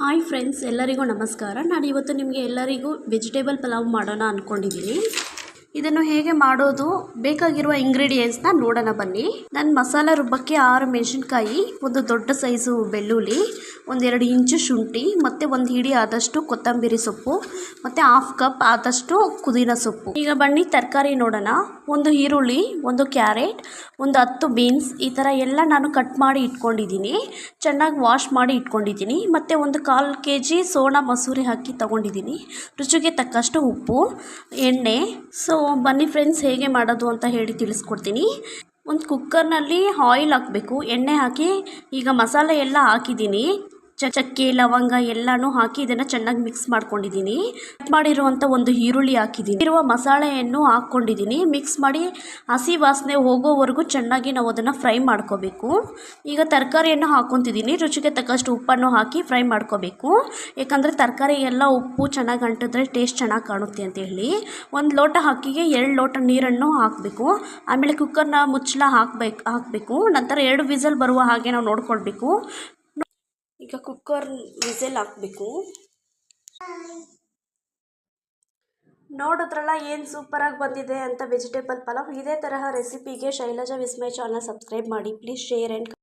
Hi friends, ಎಲ್ಲರಿಗೂ ನಮಸ್ಕಾರ. ನಾನು ಇವತ್ತು ನಿಮಗೆ ಎಲ್ಲರಿಗೂ ವೆಜಿಟೇಬಲ್ ಪಲಾವ್ ಮಾಡೋಣ ಅಂದ್ಕೊಂಡಿದ್ದೀನಿ. ಇದನ್ನು ಹೇಗೆ ಮಾಡೋದು, ಬೇಕಾಗಿರುವ ಇಂಗ್ರೀಡಿಯೆಂಟ್ಸ್ನ ನೋಡೋಣ ಬನ್ನಿ. ನಾನು ಮಸಾಲ ರುಬ್ಬಕ್ಕೆ 6 ಮೆಣಸಿನ್ಕಾಯಿ, ಒಂದು ದೊಡ್ಡ ಸೈಜು ಬೆಳ್ಳುಳ್ಳಿ, 1-2 ಇಂಚು ಶುಂಠಿ, ಮತ್ತು 1 ಹಿಡಿ ಆದಷ್ಟು ಕೊತ್ತಂಬರಿ ಸೊಪ್ಪು, ಮತ್ತು 1/2 ಕಪ್ ಆದಷ್ಟು ಪುದೀನ ಸೊಪ್ಪು. ಈಗ ಬನ್ನಿ ತರಕಾರಿ ನೋಡೋಣ. 1 ಈರುಳ್ಳಿ, 1 ಕ್ಯಾರೆಟ್, ಒಂದು 10 ಬೀನ್ಸ್, ಈ ಥರ ಎಲ್ಲ ನಾನು ಕಟ್ ಮಾಡಿ ಇಟ್ಕೊಂಡಿದ್ದೀನಿ. ಚೆನ್ನಾಗಿ ವಾಶ್ ಮಾಡಿ ಇಟ್ಕೊಂಡಿದ್ದೀನಿ. ಮತ್ತು 1/4 kg ಸೋನಾ ಮಸೂರಿ ಅಕ್ಕಿ ತೊಗೊಂಡಿದ್ದೀನಿ. ರುಚಿಗೆ ತಕ್ಕಷ್ಟು ಉಪ್ಪು, ಎಣ್ಣೆ. ಸೊ ಬನ್ನಿ ಫ್ರೆಂಡ್ಸ್, ಹೇಗೆ ಮಾಡೋದು ಅಂತ ಹೇಳಿ ತಿಳಿಸ್ಕೊಡ್ತೀನಿ. ಒಂದು ಕುಕ್ಕರ್ನಲ್ಲಿ ಆಯಿಲ್ ಹಾಕಬೇಕು, ಎಣ್ಣೆ ಹಾಕಿ ಈಗ ಮಸಾಲೆ ಎಲ್ಲ ಹಾಕಿದ್ದೀನಿ. ಚಕ್ಕೆ, ಲವಂಗ ಎಲ್ಲನೂ ಹಾಕಿ ಇದನ್ನು ಚೆನ್ನಾಗಿ ಮಿಕ್ಸ್ ಮಾಡ್ಕೊಂಡಿದ್ದೀನಿ. ಕಟ್ ಮಾಡಿರುವಂಥ 1 ಈರುಳ್ಳಿ ಹಾಕಿದ್ದೀನಿ. ಇರುವ ಮಸಾಲೆಯನ್ನು ಹಾಕ್ಕೊಂಡಿದ್ದೀನಿ. ಮಿಕ್ಸ್ ಮಾಡಿ ಹಸಿ ವಾಸನೆ ಹೋಗೋವರೆಗೂ ಚೆನ್ನಾಗಿ ನಾವು ಅದನ್ನು ಫ್ರೈ ಮಾಡ್ಕೋಬೇಕು. ಈಗ ತರಕಾರಿಯನ್ನು ಹಾಕ್ಕೊತಿದ್ದೀನಿ. ರುಚಿಗೆ ತಕ್ಕಷ್ಟು ಉಪ್ಪನ್ನು ಹಾಕಿ ಫ್ರೈ ಮಾಡ್ಕೋಬೇಕು. ಯಾಕಂದರೆ ತರಕಾರಿ ಎಲ್ಲ ಉಪ್ಪು ಚೆನ್ನಾಗಿ ಅಂಟಿದ್ರೆ ಟೇಸ್ಟ್ ಚೆನ್ನಾಗಿ ಕಾಣುತ್ತೆ ಅಂತ ಹೇಳಿ. 1 ಲೋಟ ಅಕ್ಕಿಗೆ 2 ಲೋಟ ನೀರನ್ನು ಹಾಕಬೇಕು. ಆಮೇಲೆ ಕುಕ್ಕರ್ನ ಮುಚ್ಚಳ ಹಾಕಬೇಕು. ನಂತರ 2 ವಿಸಲ್ ಬರುವ ಹಾಗೆ ನಾವು ನೋಡ್ಕೊಳ್ಬೇಕು. ಈಗ ಕುಕ್ಕರ್ ವಿಸಲ್ ಹಾಕಬೇಕು. ನೋಡಿದ್ರಲ್ಲ ಏನು ಸೂಪರಾಗಿ ಬಂದಿದೆ ಅಂತ ವೆಜಿಟೇಬಲ್ ಪಲಾವ್. ಇದೇ ತರಹ ರೆಸಿಪಿಗೆ ಶೈಲಜಾ ವಿಸ್ಮಯ್ ಚಾನಲ್ ಸಬ್ಸ್ಕ್ರೈಬ್ ಮಾಡಿ. Please share and